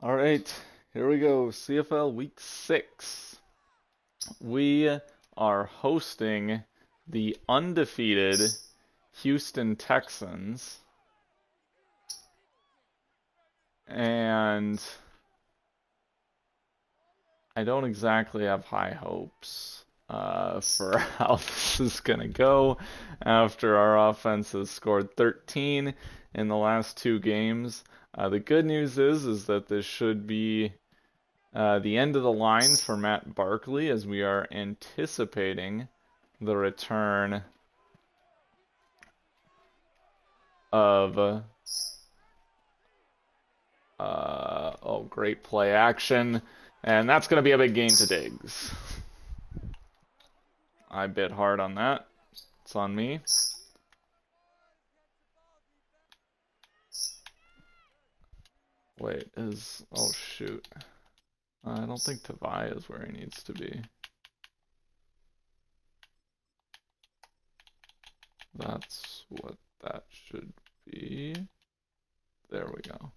All right, here we go. CFL Week 6. We are hosting the undefeated Houston Texans. And I don't exactly have high hopes for how this is going to go after our offense has scored 13 in the last two games. The good news is that this should be the end of the line for Matt Barkley, as we are anticipating the return of great play action, and that's going to be a big gain to Diggs. I bit hard on that. It's on me. Wait, oh shoot. I don't think Tavai is where he needs to be. That's what that should be. There we go.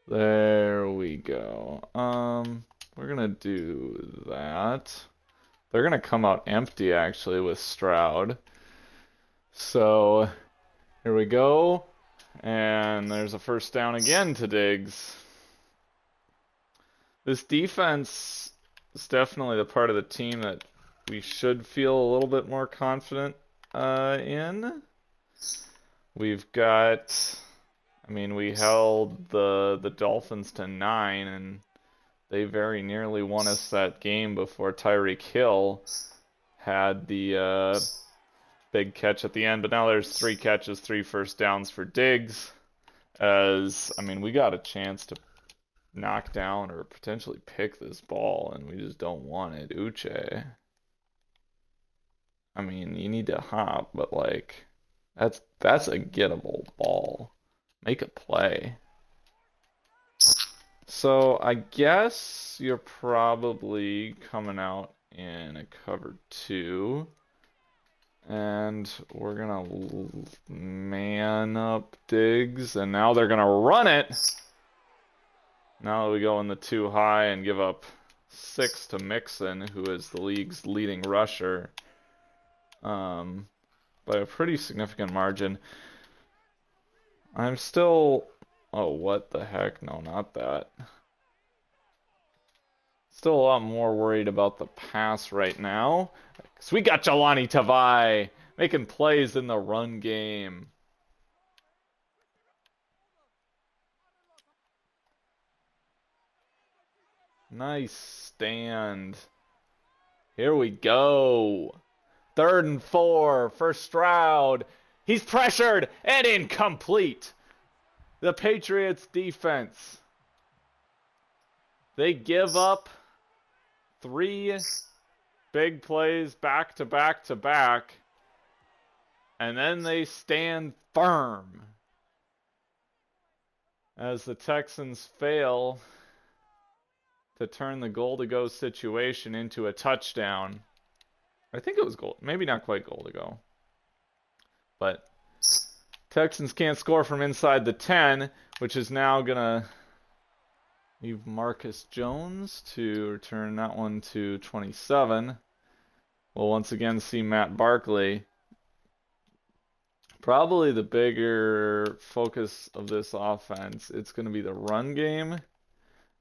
There we go. We're gonna do that. They're gonna come out empty actually with Stroud. So here we go. And there's a first down again to Diggs. This defense is definitely the part of the team that we should feel a little bit more confident in. We've got, we held the Dolphins to 9, and they very nearly won us that game before Tyreek Hill had the big catch at the end. But now there's 3 catches, 3 first downs for Diggs. We got a chance to knock down or potentially pick this ball, and we just don't want it. Uche. You need to hop, but that's a gettable ball. Make a play. So I guess you're probably coming out in a cover 2. And we're gonna man up Diggs, and now they're gonna run it. Now we go in the 2 high and give up 6 to Mixon, who is the league's leading rusher, by a pretty significant margin. I'm still... Oh, what the heck? No, not that. Still a lot more worried about the pass right now. So we got Jelani Tavai making plays in the run game. Nice stand. Here we go. 3rd and 4 for Stroud. He's pressured and incomplete. The Patriots defense. They give up 3 big plays back to back to back, and then they stand firm as the Texans fail to turn the goal-to-go situation into a touchdown. I think it was goal, maybe not quite goal-to-go, but Texans can't score from inside the 10, which is now gonna leave Marcus Jones to return that one to 27. We'll once again see Matt Barkley. Probably the bigger focus of this offense, it's going to be the run game,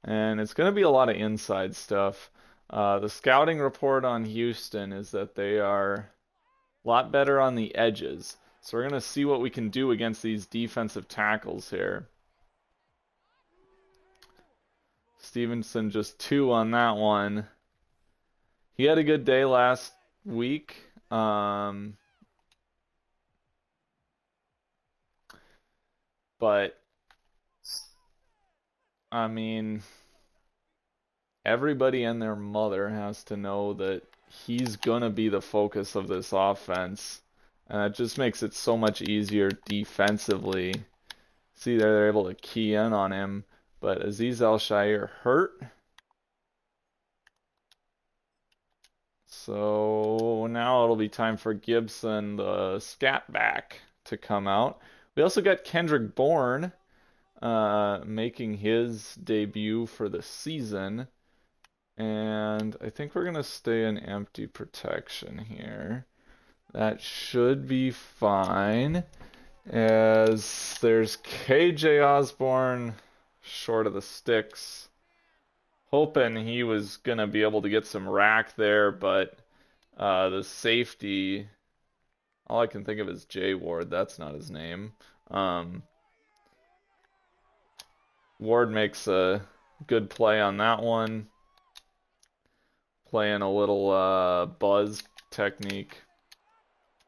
and it's going to be a lot of inside stuff. The scouting report on Houston is that they are a lot better on the edges. So we're going to see what we can do against these defensive tackles here. Stevenson just 2 on that one. He had a good day last week. But everybody and their mother has to know that he's gonna be the focus of this offense. And it just makes it so much easier defensively. See, they're able to key in on him. But Azeez Al-Shaair hurt. So now it'll be time for Gibson, the scat back, to come out. We also got Kendrick Bourne, making his debut for the season. And I think we're going to stay in empty protection here. That should be fine, as there's KJ Osborne short of the sticks. Hoping he was going to be able to get some rack there, but the safety, all I can think of is Jay Ward. That's not his name. Ward makes a good play on that one. Playing a little buzz technique.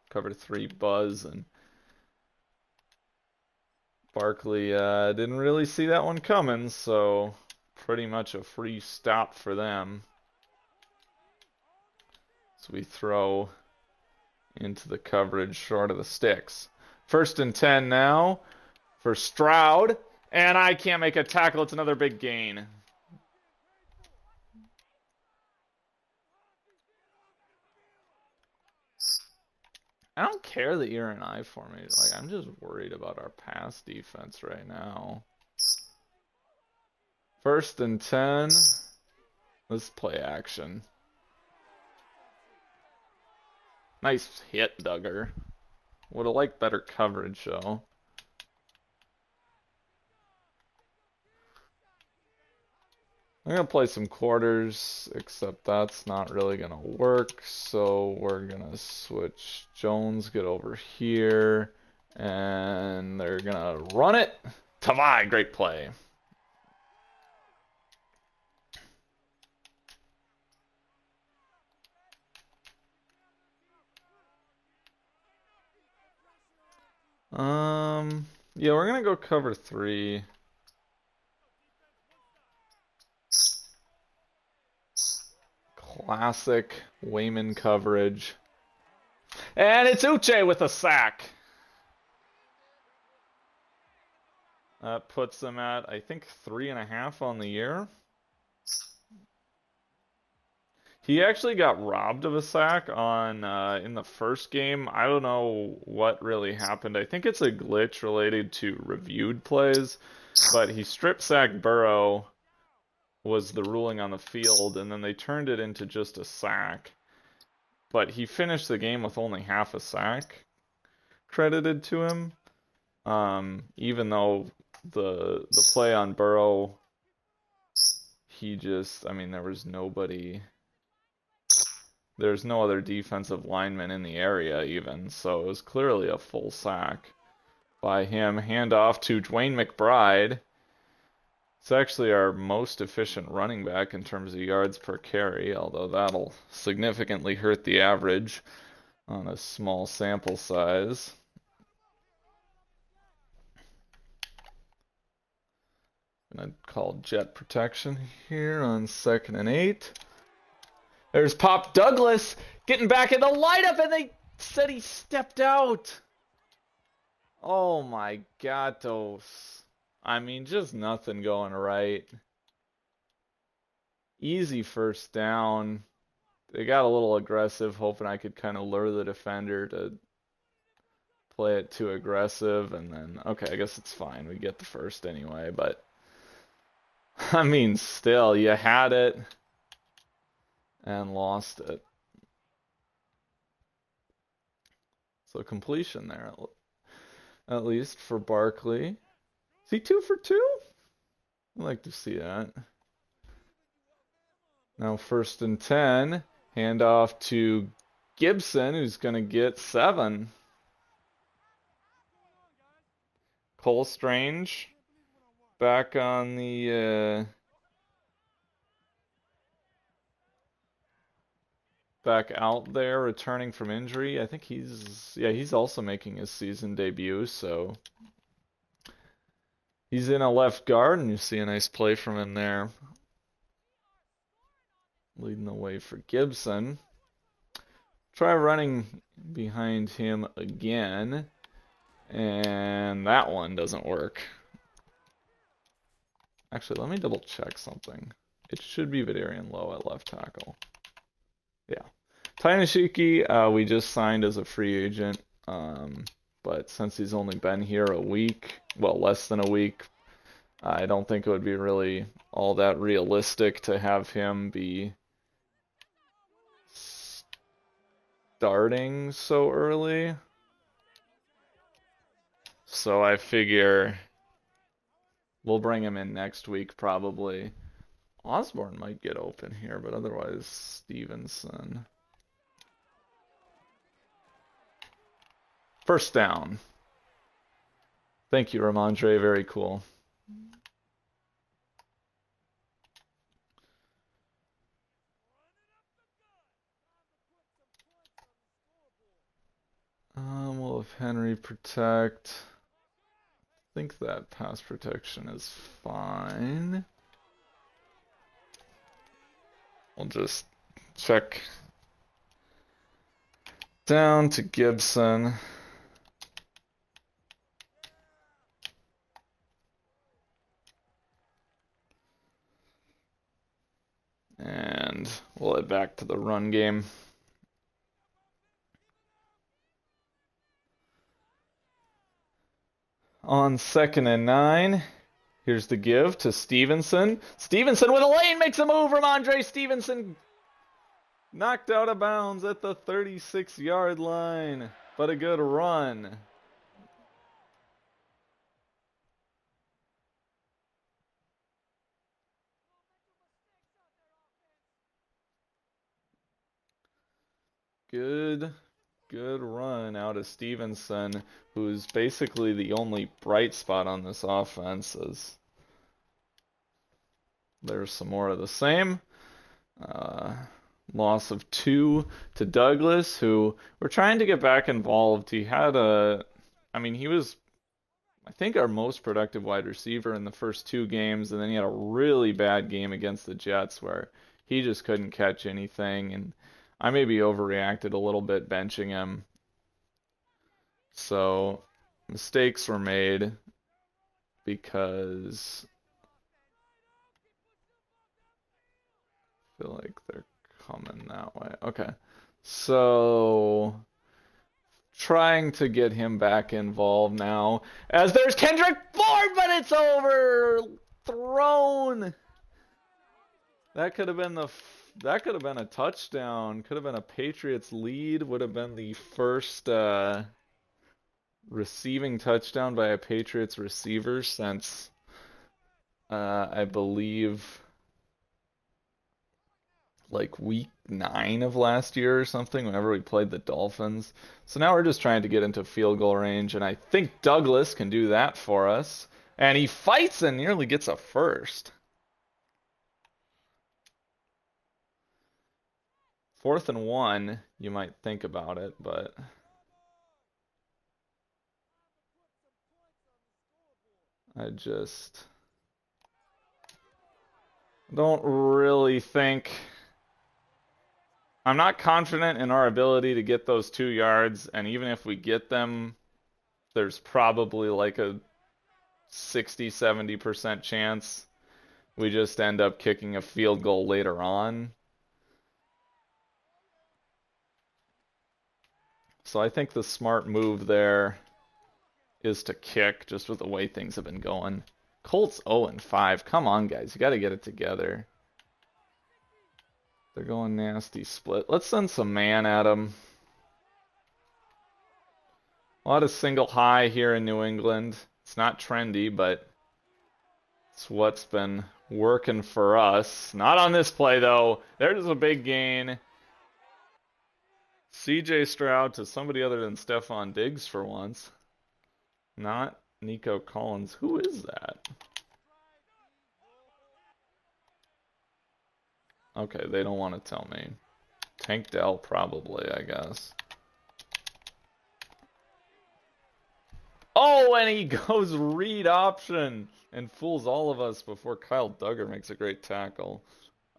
Cover 3 buzz, and Barkley didn't really see that one coming, so pretty much a free stop for them. So we throw into the coverage short of the sticks. 1st and 10 now for Stroud, and I can't make a tackle. It's another big gain. I don't care that you're an I formation. Like, I'm just worried about our pass defense right now. 1st and 10. Let's play action. Nice hit, Duggar. Would have liked better coverage, though. I'm going to play some quarters, except that's not really going to work, so we're going to switch Jones, get over here, and they're going to run it. Tavai, great play. Yeah, we're going to go cover 3. Classic Wayman coverage. And it's Uche with a sack. That puts them at, I think, 3.5 on the year. He actually got robbed of a sack on in the first game. I don't know what really happened. I think it's a glitch related to reviewed plays, but he strip sacked Burrow was the ruling on the field, and then they turned it into just a sack. But he finished the game with only half a sack credited to him, even though the play on Burrow, he just, I mean, there was nobody. There's no other defensive lineman in the area even, so it was clearly a full sack by him. Handoff to Dwayne McBride. It's actually our most efficient running back in terms of yards per carry, although that'll significantly hurt the average on a small sample size. I'm going to call jet protection here on 2nd and 8. There's Pop Douglas getting back in the lineup, and they said he stepped out. Oh my gatos. I mean, just nothing going right. Easy 1st down. They got a little aggressive, hoping I could kind of lure the defender to play it too aggressive, and then, okay, I guess it's fine. We get the 1st anyway, but I mean, still, you had it and lost it. So completion there, at least for Barkley. Is he 2 for 2? I'd like to see that. Now 1st and 10. Handoff to Gibson, who's going to get 7. Cole Strange back on the back out there, returning from injury. I think he's also making his season debut, so he's in a left guard, and you see a nice play from him there. Leading the way for Gibson. Try running behind him again, and that one doesn't work. Actually, let me double check something. It should be Vidarian Lowe at left tackle. Yeah. Tainashiki, we just signed as a free agent, but since he's only been here a week, well, less than a week, I don't think it would be really all that realistic to have him be starting so early. So I figure we'll bring him in next week probably. Osborne might get open here, but otherwise Stevenson. First down. Thank you, Ramondre. Very cool. We'll have Henry protect. I think that pass protection is fine. We'll just check down to Gibson. And we'll head back to the run game. On 2nd and 9, here's the give to Stevenson. Stevenson with a lane makes a move. Ramondre Stevenson knocked out of bounds at the 36-yard line, but a good run. Good run out of Stevenson, who's basically the only bright spot on this offense. As there's some more of the same. Loss of 2 to Douglas, who we're trying to get back involved. He had he was, I think, our most productive wide receiver in the first 2 games, and then he had a really bad game against the Jets where he just couldn't catch anything, and I maybe overreacted a little bit benching him. So mistakes were made because I feel like they're coming that way. Okay. So trying to get him back involved now as there's Kendrick Ford, but it's overthrown. That could have been a touchdown. Could have been a Patriots lead. Would have been the first receiving touchdown by a Patriots receiver since I believe like week 9 of last year or something, whenever we played the Dolphins. So now we're just trying to get into field goal range, and I think Douglas can do that for us. And he fights and nearly gets a first. 4th and 1, you might think about it, but I just don't really think. I'm not confident in our ability to get those 2 yards, and even if we get them, there's probably like a 60-70% chance we just end up kicking a field goal later on. So I think the smart move there is to kick, just with the way things have been going. Colts 0-5. Come on, guys. You got to get it together. They're going nasty split. Let's send some man at them. A lot of single high here in New England. It's not trendy, but it's what's been working for us. Not on this play, though. There's a big gain. CJ Stroud to somebody other than Stephon Diggs for once. Not Nico Collins. Who is that? Okay, they don't want to tell me. Tank Dell, probably, I guess. Oh, and he goes read option and fools all of us before Kyle Duggar makes a great tackle.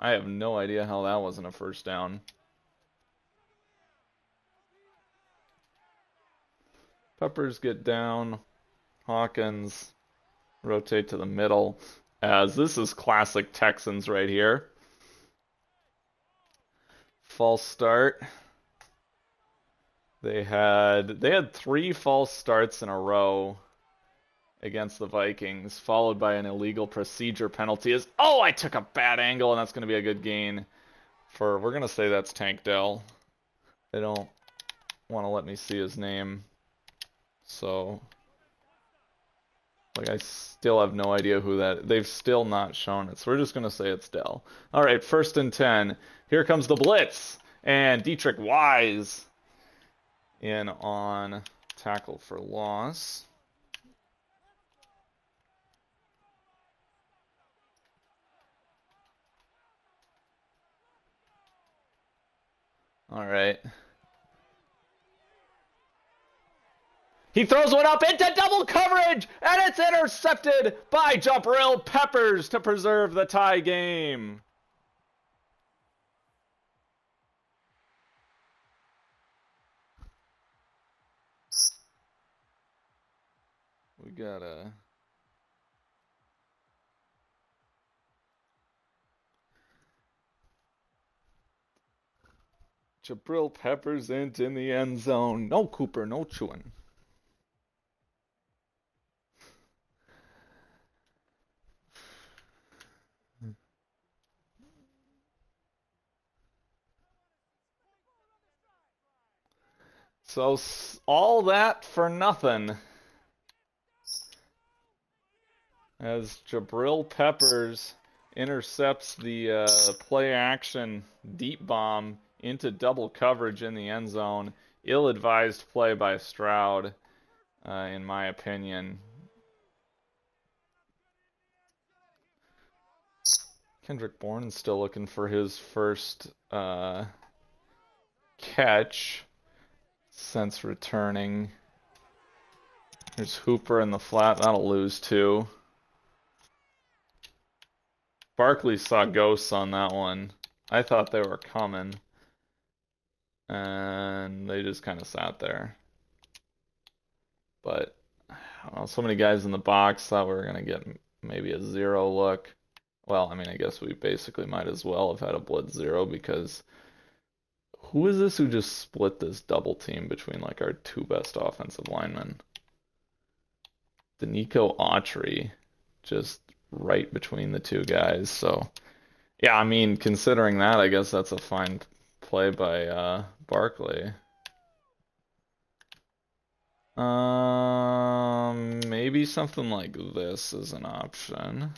I have no idea how that wasn't a first down. Peppers get down. Hawkins rotate to the middle, as this is classic Texans right here. False start. They had 3 false starts in a row, against the Vikings, followed by an illegal procedure penalty. Oh, I took a bad angle, and that's going to be a good gain for, we're going to say that's Tank Dell. They don't want to let me see his name. So, like, I still have no idea who that, they've still not shown it. So we're just going to say it's Dell. All right, 1st and 10. Here comes the blitz. And Dietrich Wise in on tackle for loss. All right. He throws one up into double coverage, and it's intercepted by Jabril Peppers to preserve the tie game. We got a... Jabril Peppers in the end zone. No Cooper, no chewing. So, all that for nothing. As Jabril Peppers intercepts the play-action deep bomb into double coverage in the end zone. Ill-advised play by Stroud, in my opinion. Kendrick Bourne's still looking for his first catch since returning. There's Hooper in the flat. That'll lose too. Barkley saw ghosts on that one. I thought they were coming. And they just kind of sat there. But, I don't know, so many guys in the box, thought we were going to get maybe a 0 look. Well, I mean, I guess we basically might as well have had a blitz 0 because who is this who just split this double team between like our 2 best offensive linemen? Danico Autry, just right between the 2 guys. So, yeah, I mean, considering that, I guess that's a fine play by Barkley. Maybe something like this is an option.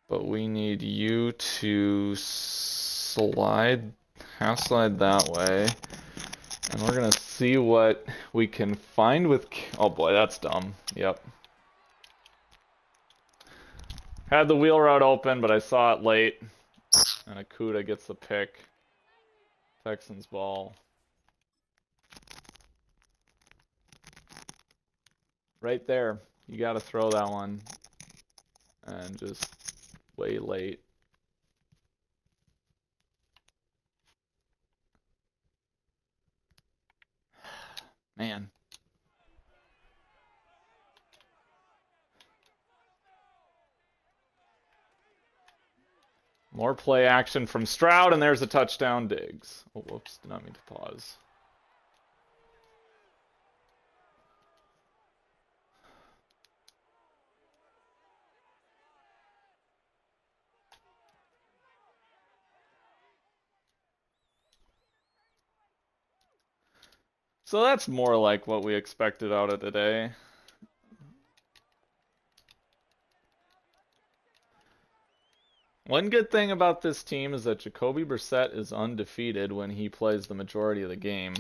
But we need you to slide, half slide that way. And we're going to see what we can find with... Oh boy, that's dumb. Yep. Had the wheel route open, but I saw it late. And Akuda gets the pick. Texans ball. Right there. You got to throw that one. And just way late. Man. More play action from Stroud, and there's a touchdown, Diggs. Oh, whoops, did not mean to pause. So that's more like what we expected out of today. One good thing about this team is that Jacoby Brissett is undefeated when he plays the majority of the game.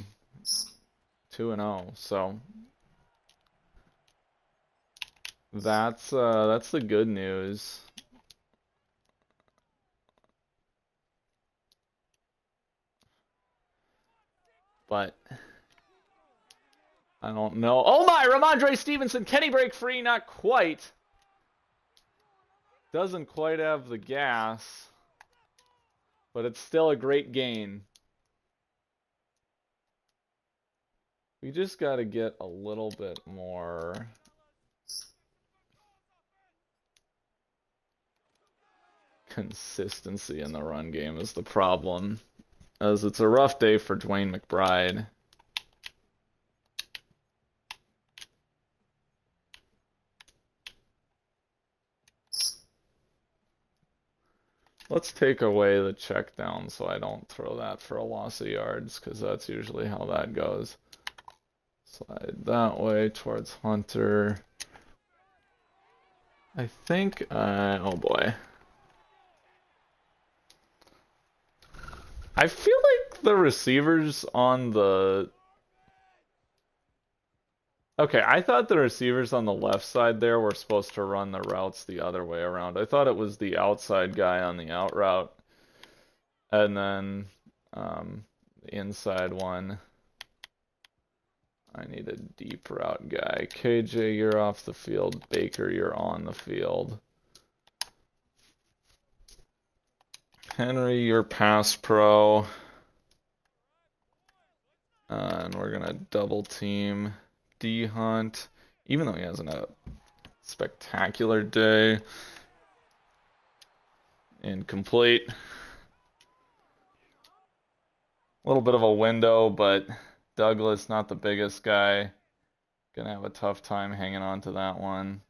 2-0, so that's the good news. But I don't know. Oh my, Ramondre Stevenson, can he break free? Not quite. Doesn't quite have the gas, but it's still a great gain. We just got to get a little bit more consistency in the run game is the problem, as it's a rough day for Dwayne McBride. Let's take away the check down so I don't throw that for a loss of yards, because that's usually how that goes. Slide that way towards Hunter. I think, oh boy. I feel like the receivers on the... Okay, I thought the receivers on the left side there were supposed to run the routes the other way around. I thought it was the outside guy on the out route. And then the inside one. I need a deep route guy. KJ, you're off the field. Baker, you're on the field. Henry, you're pass pro. And we're going to double team D Hunt. Even though he hasn't had a spectacular day. Incomplete. A little bit of a window, but Douglas, not the biggest guy. Gonna have a tough time hanging on to that one.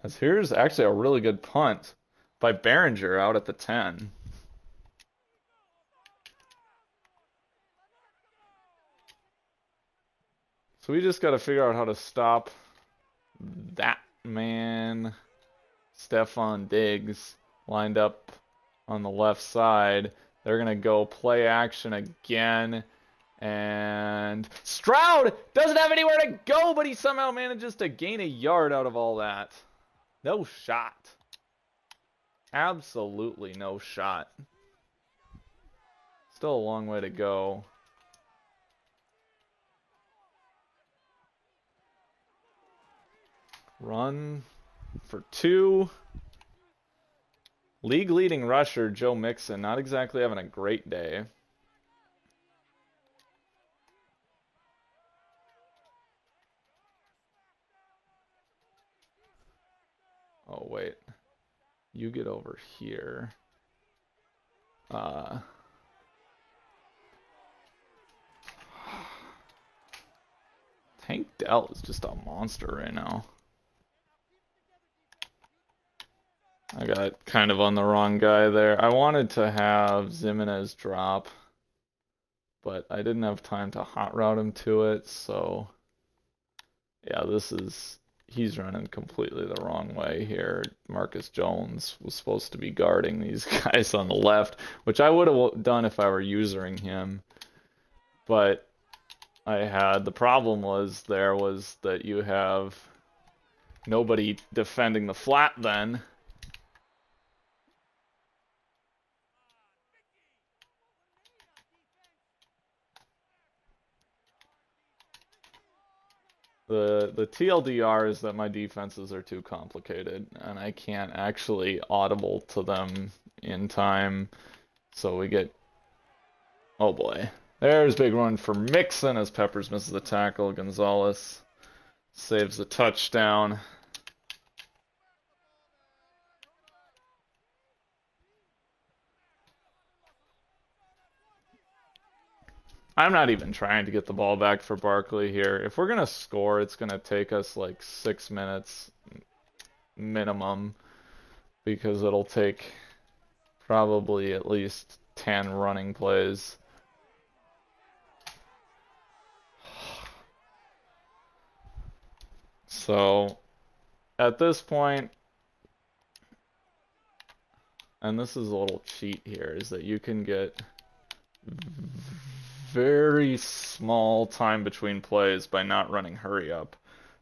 As here's actually a really good punt by Behringer out at the 10. So we just got to figure out how to stop that man. Stephon Diggs lined up on the left side. They're going to go play action again. And Stroud doesn't have anywhere to go, but he somehow manages to gain a yard out of all that. No shot. Absolutely no shot. Still a long way to go. Run for 2. League leading rusher Joe Mixon, not exactly having a great day. Oh, wait. You get over here. Tank Dell is just a monster right now. I got kind of on the wrong guy there. I wanted to have Zimenez drop, but I didn't have time to hot route him to it, so yeah, he's running completely the wrong way here. Marcus Jones was supposed to be guarding these guys on the left, which I would have done if I were using him, but the problem was that you have nobody defending the flat then. The TLDR is that my defenses are too complicated, and I can't actually audible to them in time, so we get... Oh boy. There's a big run for Mixon as Peppers misses the tackle. Gonzalez saves the touchdown. I'm not even trying to get the ball back for Barkley here. If we're going to score, it's going to take us like 6 minutes minimum, because it'll take probably at least 10 running plays. So at this point, and this is a little cheat here, is that you can get very small time between plays by not running hurry up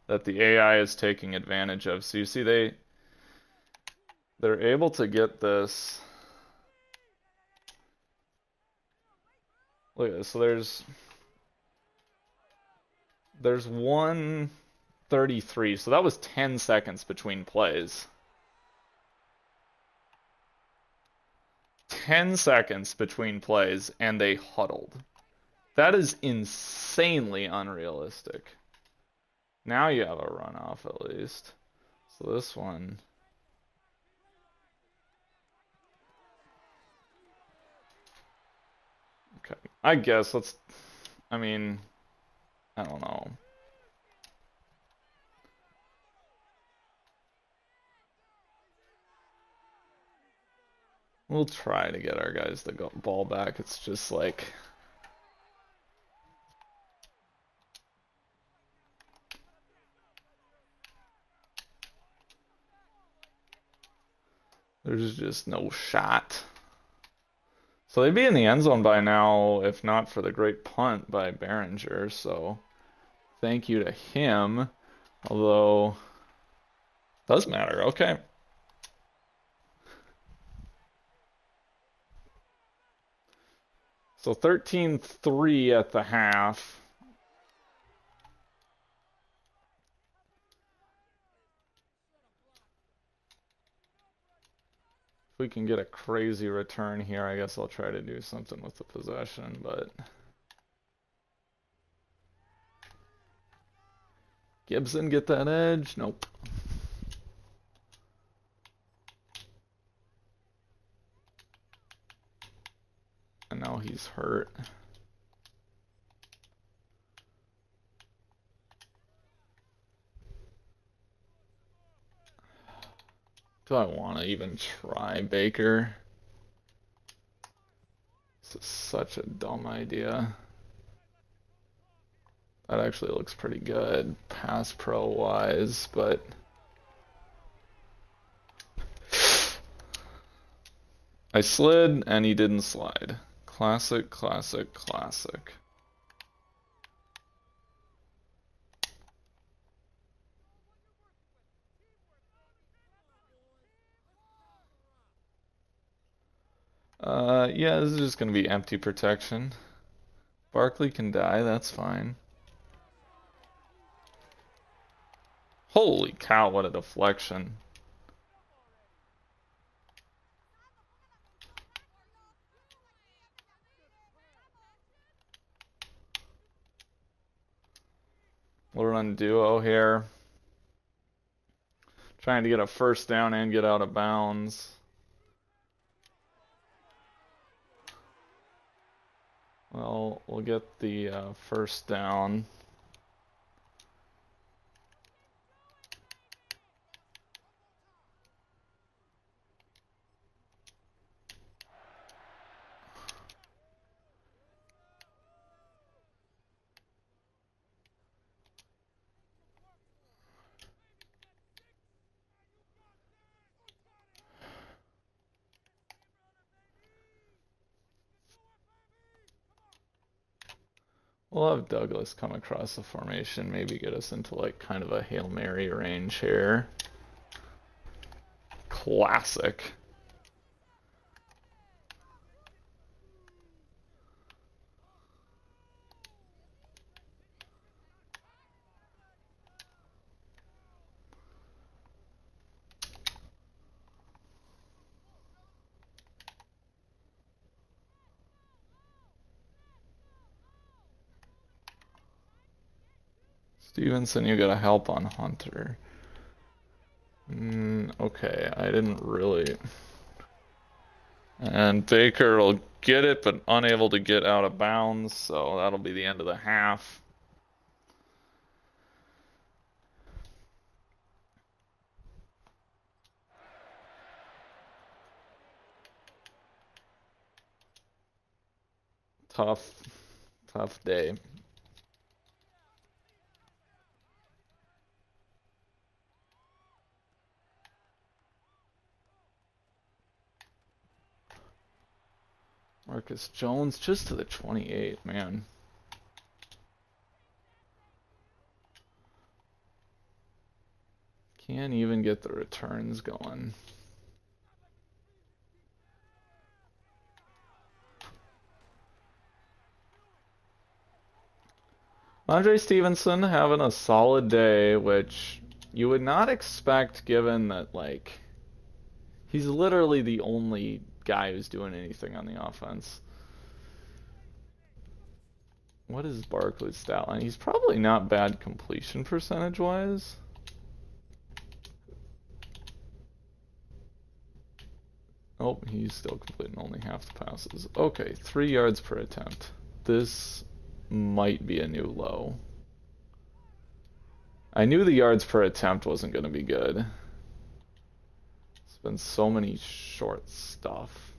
that the AI is taking advantage of. So you see they're able to get this. Look at this. So there's 1:33. So that was 10 seconds between plays. 10 seconds between plays, and they huddled. That is insanely unrealistic. Now you have a runoff at least. So this one... Okay, I guess I mean, I don't know. We'll try to get our guys the ball back. It's just like... there's just no shot. So they'd be in the end zone by now, if not for the great punt by Behringer. So thank you to him. Although, does matter. Okay. So 13-3 at the half. If we can get a crazy return here, I guess I'll try to do something with the possession, but... Gibson get that edge? Nope. And now he's hurt. Do I want to even try Baker? This is such a dumb idea. That actually looks pretty good, pass pro wise, but... I slid and he didn't slide. Classic, classic, classic. Yeah, this is just gonna be empty protection. Barkley can die, that's fine. Holy cow, what a deflection. We'll run duo here. Trying to get a first down and get out of bounds. Well, we'll get the first down. We'll have Douglas come across the formation, maybe get us into like kind of a Hail Mary range here. Classic. Stevenson, you gotta help on Hunter. Okay, I didn't really... And Baker will get it, but unable to get out of bounds, so that'll be the end of the half. Tough day. Marcus Jones just to the 28, man. Can't even get the returns going. Andre Stevenson having a solid day, which you would not expect given that, like, he's literally the only guy who's doing anything on the offense. What is Barkley's stat line? He's probably not bad completion percentage-wise. Oh, he's still completing only half the passes. Okay, 3 yards per attempt. This might be a new low. I knew the yards per attempt wasn't going to be good. It's been so many short stuff.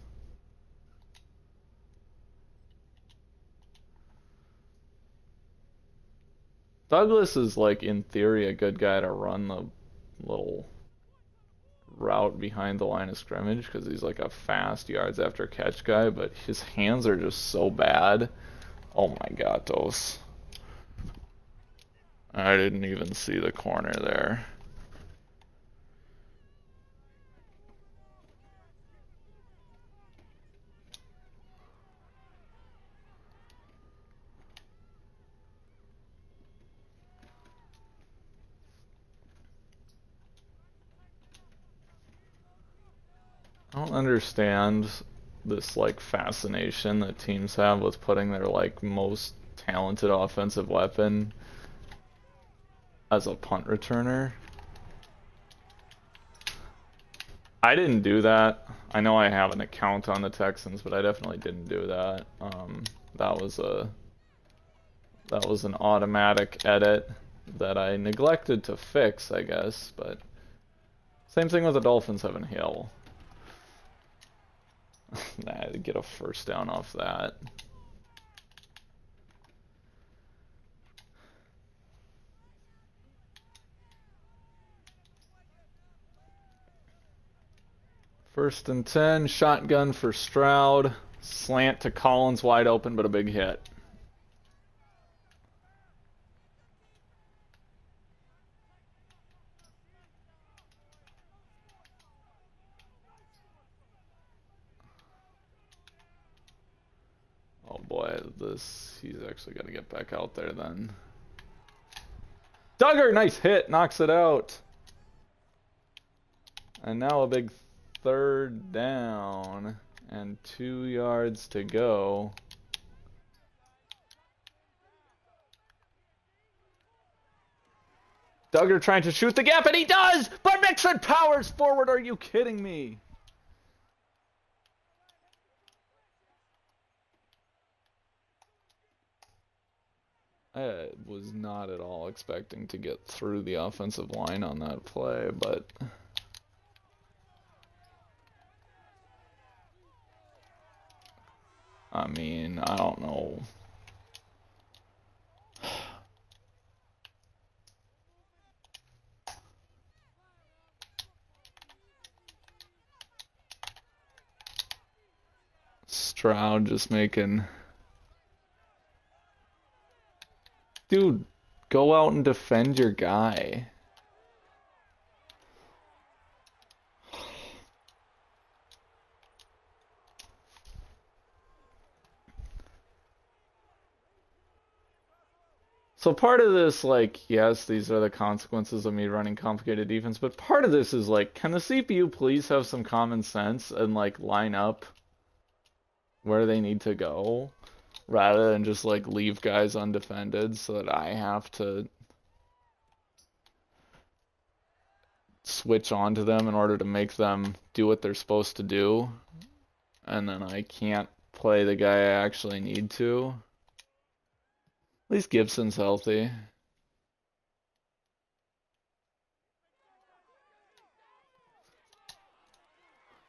Douglas is, like, in theory, a good guy to run the little route behind the line of scrimmage because he's like a fast yards after catch guy, but his hands are just so bad. Oh my god, those. I didn't even see the corner there. I don't understand this like fascination that teams have with putting their like most talented offensive weapon as a punt returner. I didn't do that. I know I have an account on the Texans, but I definitely didn't do that. That was an automatic edit that I neglected to fix, I guess, but same thing with the Dolphins having Hill. Nah, to get a first down off that. First and 10, shotgun for Stroud. Slant to Collins, wide open, but a big hit. Oh boy, he's actually got to get back out there then. Duggar, nice hit, knocks it out. And now a big third down and 2 yards to go. Duggar trying to shoot the gap, and he does! But Mixon powers forward, are you kidding me? I was not at all expecting to get through the offensive line on that play, but... I mean, I don't know. Stroud just making... Dude, go out and defend your guy. So part of this, like, yes, these are the consequences of me running complicated defense, but part of this is, like, can the CPU please have some common sense and, like, line up where they need to go, rather than just, like, leave guys undefended so that I have to switch onto them in order to make them do what they're supposed to do, and then I can't play the guy I actually need to. At least Gibson's healthy.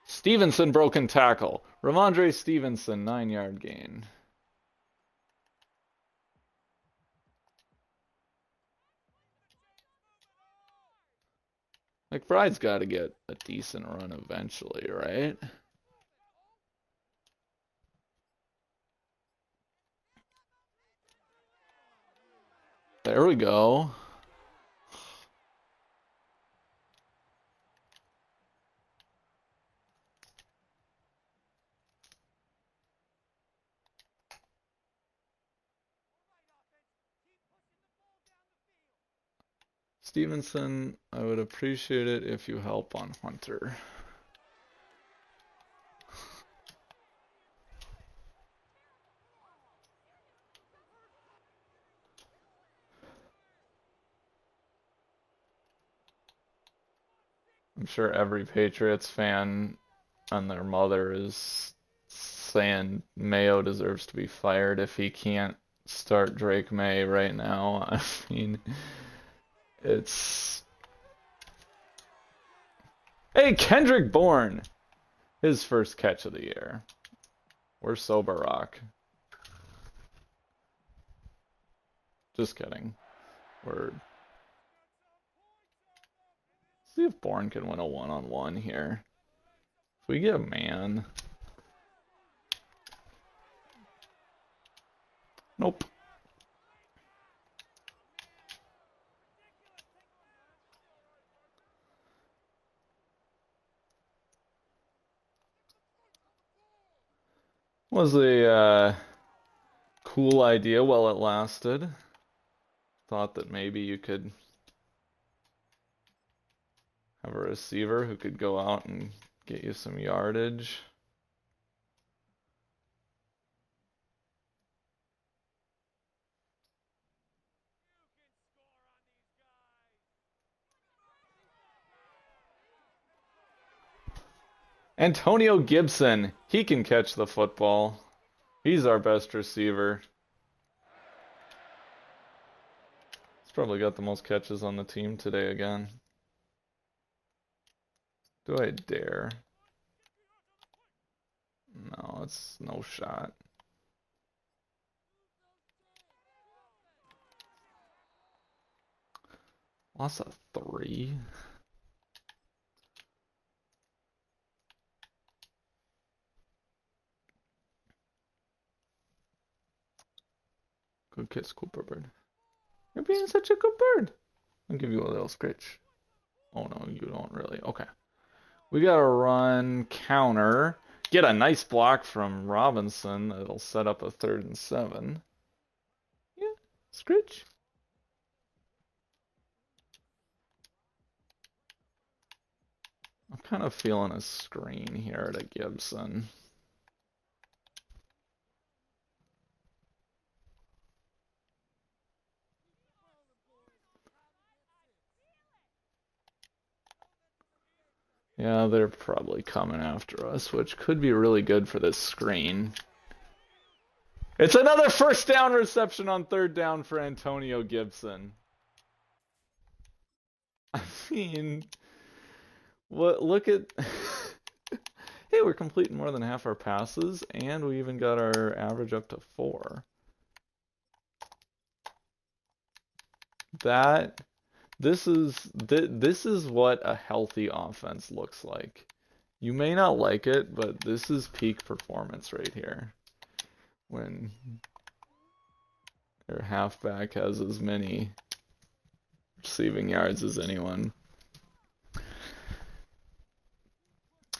Stevenson broken tackle. Ramondre Stevenson, 9-yard gain. McBride's got to get a decent run eventually, right? There we go. Stevenson, I would appreciate it if you help on Hunter. I'm sure every Patriots fan and their mother is saying Mayo deserves to be fired if he can't start Drake May right now. I mean, it's... Hey, Kendrick Bourne! His first catch of the year. We're sober rock. Just kidding. Word. See if Bourne can win a one-on-one here. If we get a man. Nope. Was a cool idea while it lasted. Thought that maybe you could have a receiver who could go out and get you some yardage. Antonio Gibson, he can catch the football. He's our best receiver. He's probably got the most catches on the team today again. Do I dare? No, it's no shot. Lost a 3. Good kiss, Cooper Bird. You're being such a good bird. I'll give you a little scratch. Oh no, you don't really. Okay. We gotta run counter. Get a nice block from Robinson. That'll set up a 3rd and 7. Yeah, scratch. I'm kind of feeling a screen here to Gibson. Yeah, they're probably coming after us, which could be really good for this screen. It's another first down reception on 3rd down for Antonio Gibson. I mean, what? Look at... Hey, we're completing more than half our passes, and we even got our average up to 4. This is what a healthy offense looks like. You may not like it, but this is peak performance right here. When your halfback has as many receiving yards as anyone.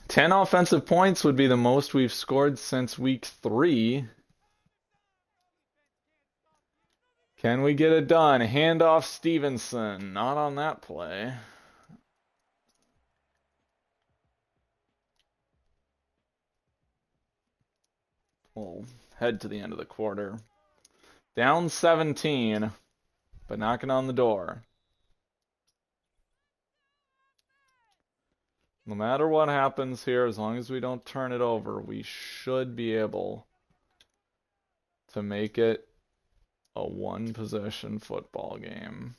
10 offensive points would be the most we've scored since week 3. Can we get it done? Handoff Stevenson. Not on that play. We'll head to the end of the quarter. Down 17, but knocking on the door. No matter what happens here, as long as we don't turn it over, we should be able to make it a one-possession football game.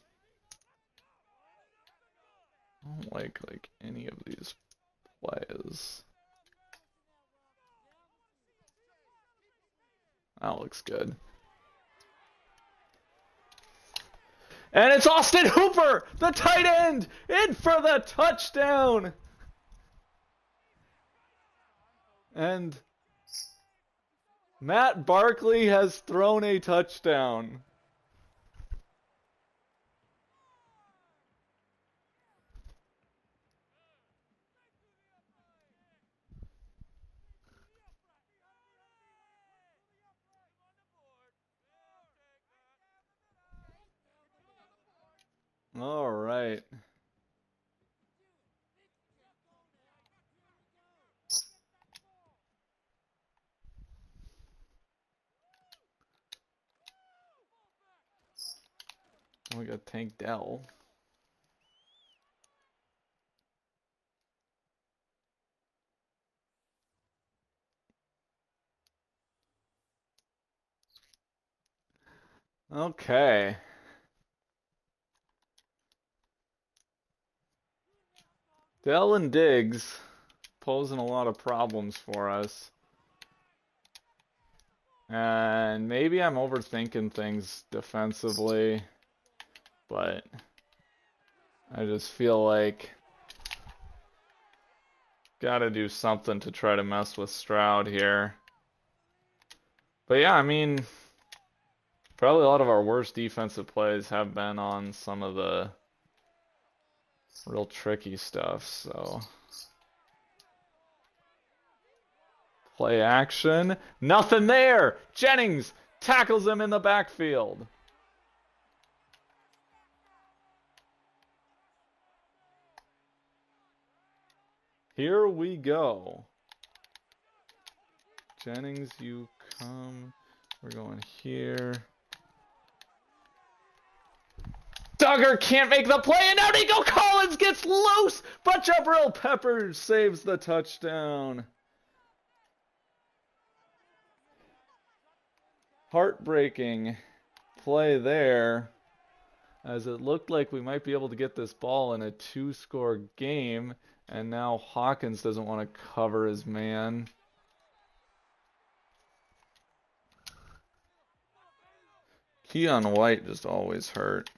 I don't like any of these plays. That looks good. And it's Austin Hooper, the tight end, in for the touchdown. And Matt Barkley has thrown a touchdown. All right. We got Tank Dell. Okay. Dell and Diggs posing a lot of problems for us. And maybe I'm overthinking things defensively. but I just feel like gotta do something to try to mess with Stroud here. But yeah, I mean, probably a lot of our worst defensive plays have been on some of the real tricky stuff, so. Play action. Nothing there! Jennings tackles him in the backfield. Here we go. Jennings, you come. We're going here. Duggar can't make the play, and now Nico Collins gets loose, but Jabril Peppers saves the touchdown. Heartbreaking play there, as it looked like we might be able to get this ball in a 2-score game, and now Hawkins doesn't want to cover his man. Keon White just always hurt.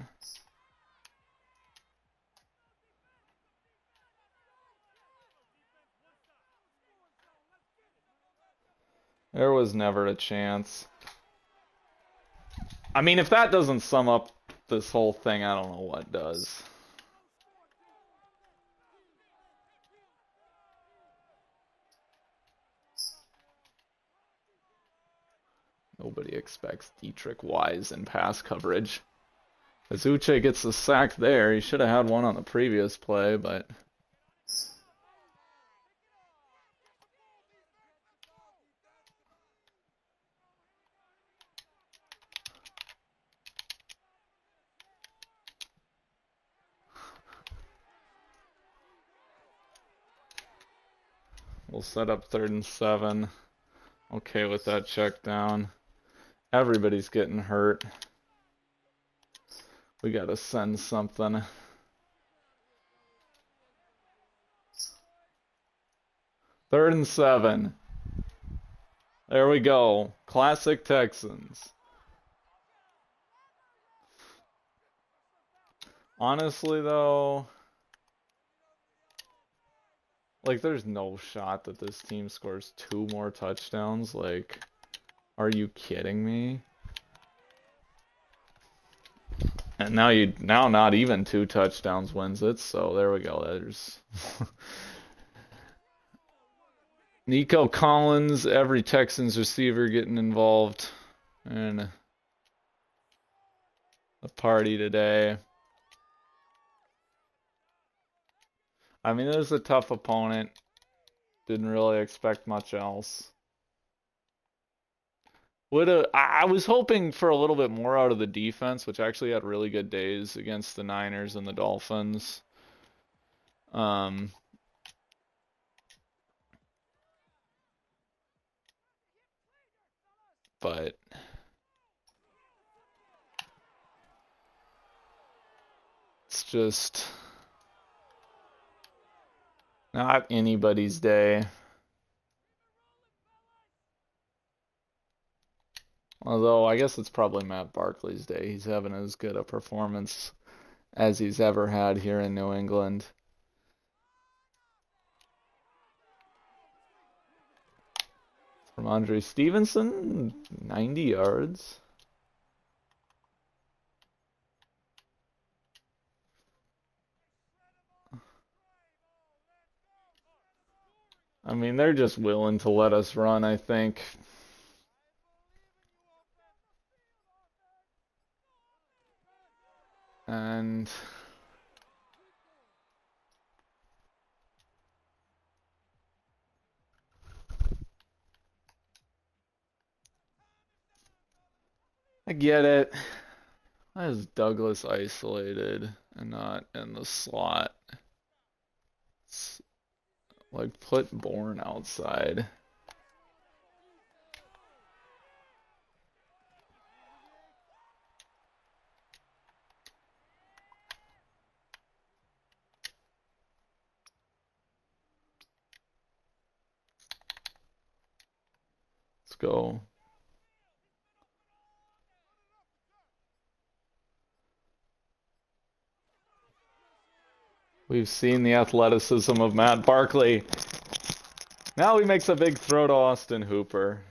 There was never a chance. I mean, if that doesn't sum up this whole thing, I don't know what does. Nobody expects Dietrich Wise in pass coverage. As Uche gets the sack there, he should have had one on the previous play, but... We'll set up 3rd and 7. Okay with that check down. Everybody's getting hurt. We gotta send something. 3rd and 7. There we go. Classic Texans. Honestly, though, like, there's no shot that this team scores 2 more touchdowns. Like, are you kidding me? And now not even 2 touchdowns wins it, so there we go. There's Nico Collins, every Texans receiver getting involved in the party today. I mean, it was a tough opponent. Didn't really expect much else. I was hoping for a little bit more out of the defense, which actually had really good days against the Niners and the Dolphins. But it's just not anybody's day. Although, I guess it's probably Matt Barkley's day. He's having as good a performance as he's ever had here in New England. From Andre Stevenson, 90 yards. I mean, they're just willing to let us run, I think. And I get it. Why is Douglas isolated and not in the slot? It's like, put Bourne outside. Let's go. We've seen the athleticism of Matt Barkley. Now he makes a big throw to Austin Hooper.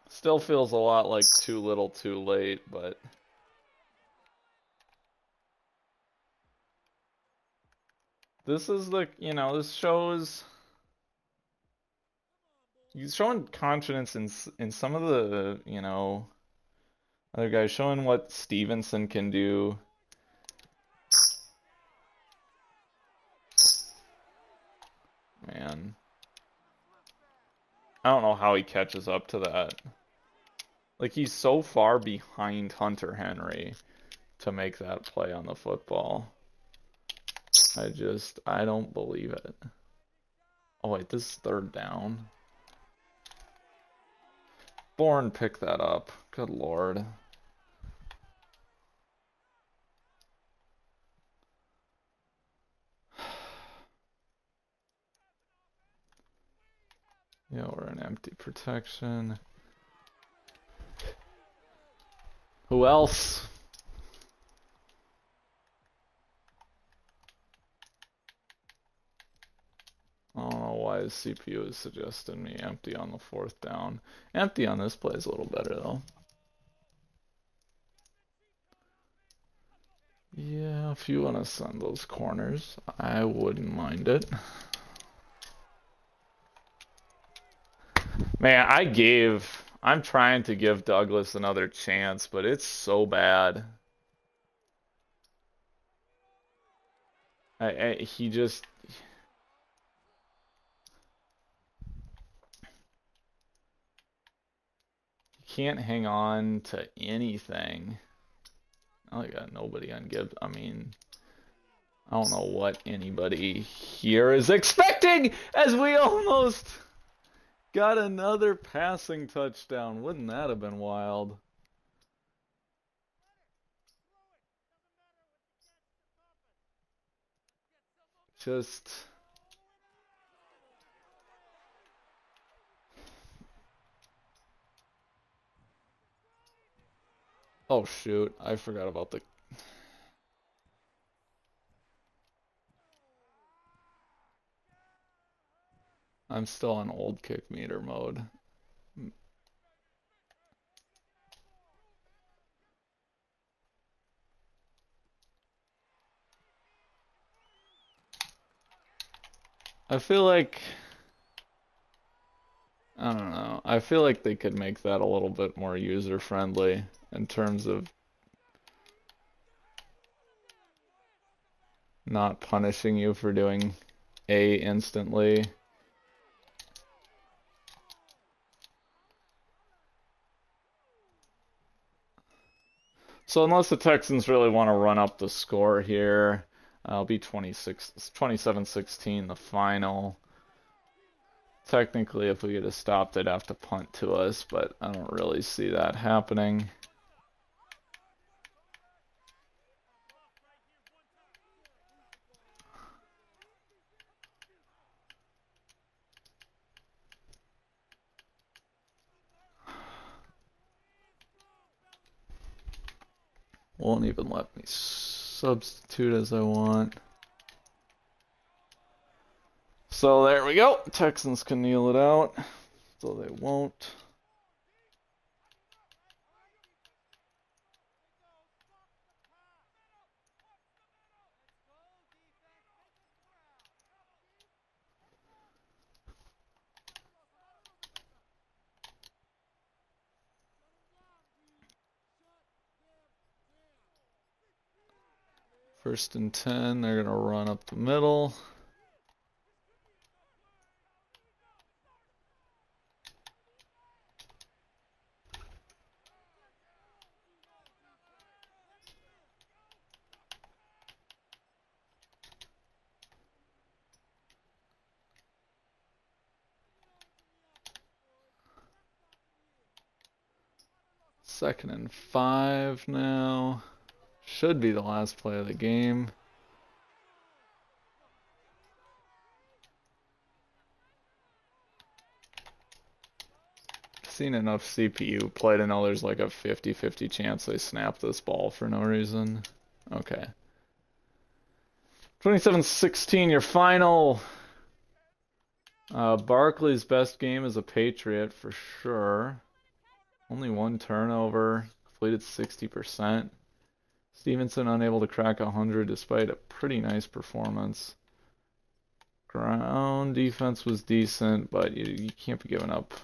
Still feels a lot like too little too late, but this is the, this shows he's showing confidence in some of the, other guys, showing what Stevenson can do. Man, I don't know how he catches up to that. Like, he's so far behind Hunter Henry to make that play on the football. I don't believe it. Oh wait, this is third down. Bourne picked that up. Good lord. Yeah, we're in empty protection. Who else? I don't know why his CPU is suggesting me empty on the fourth down. Empty on this play is a little better, though. Yeah, if you want to send those corners, I wouldn't mind it. Man, I'm trying to give Douglas another chance, but it's so bad. He just... can't hang on to anything. I got nobody on Gibbs. I mean, I don't know what anybody here is expecting, as we almost got another passing touchdown. Wouldn't that have been wild? Just... oh shoot, I forgot about the... I'm still on old kick meter mode. I feel like... I don't know. I feel like they could make that a little bit more user-friendly in terms of not punishing you for doing A instantly. So unless the Texans really want to run up the score here, it'll be 27-16 the final. Technically, if we get a stop, they'd have to punt to us, but I don't really see that happening. Won't even let me substitute as I want. So there we go. Texans can kneel it out, so they won't. First and 10, they're going to run up the middle. Second and 5 now. Should be the last play of the game. seen enough CPU play to know there's like a 50-50 chance they snap this ball for no reason. Okay. 27-16, your final. Barkley's best game as a Patriot for sure. Only 1 turnover, completed 60%. Stevenson unable to crack 100 despite a pretty nice performance. Ground defense was decent, but you can't be giving up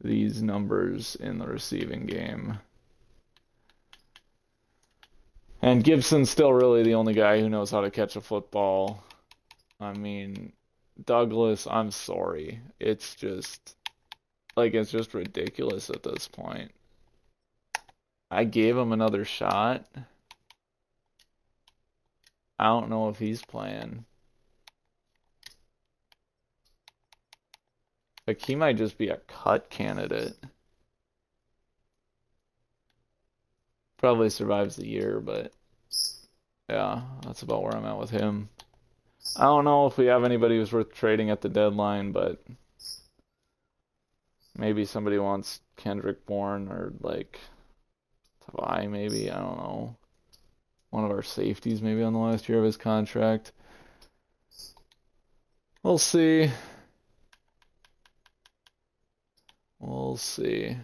these numbers in the receiving game. And Gibson's still really the only guy who knows how to catch a football. I mean, Douglas, I'm sorry. It's just ridiculous at this point. I gave him another shot. I don't know if he's playing. Like, he might just be a cut candidate. Probably survives the year, but yeah, that's about where I'm at with him. I don't know if we have anybody who's worth trading at the deadline, but maybe somebody wants Kendrick Bourne or like Tavai, maybe. I don't know. One of our safeties, maybe on the last year of his contract. We'll see. We'll see.